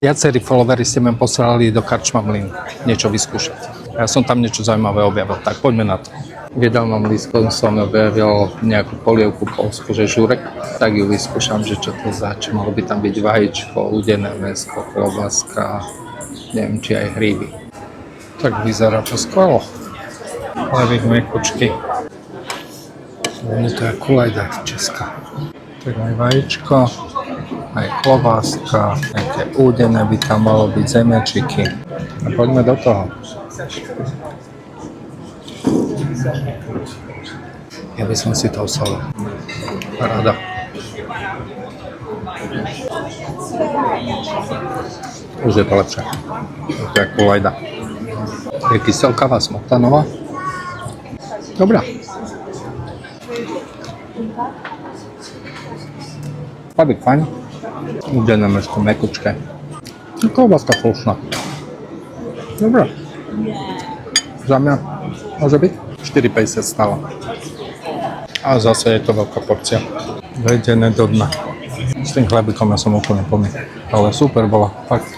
Viacerí followeri ste mi poslali do Karčma Mlyn niečo vyskúšať. Ja som tam niečo zaujímavé objavil, tak poďme na to. V jedálnom lístku som objavil nejakú polievku polskú, že žurek, tak ju vyskúšam, že čo to zač. Malo by tam byť vajíčko, udené mäsko, klobáska, neviem, či aj hríby. Tak vyzerá to skvelo. Levých mekučky. Je to je kulajda česká. Tak aj vajíčko, aj klobáska, aj tie údené by tam malo byť, zemiačiky. A poďme do toho. Ja by som si to usolil. Rada. Už je to lepšie. To je kulajda. Je kyselkavá, smotanová. Dobrá. Padík fajn. Udené mäsko, mekučké. Klobáska slušná. Dobrá. Za mňa môže byť 4,50 stála. A zase je to veľká porcia. Vedené do dna. S tým chlebikom ja som úplne plný. Ale super bola, fakt.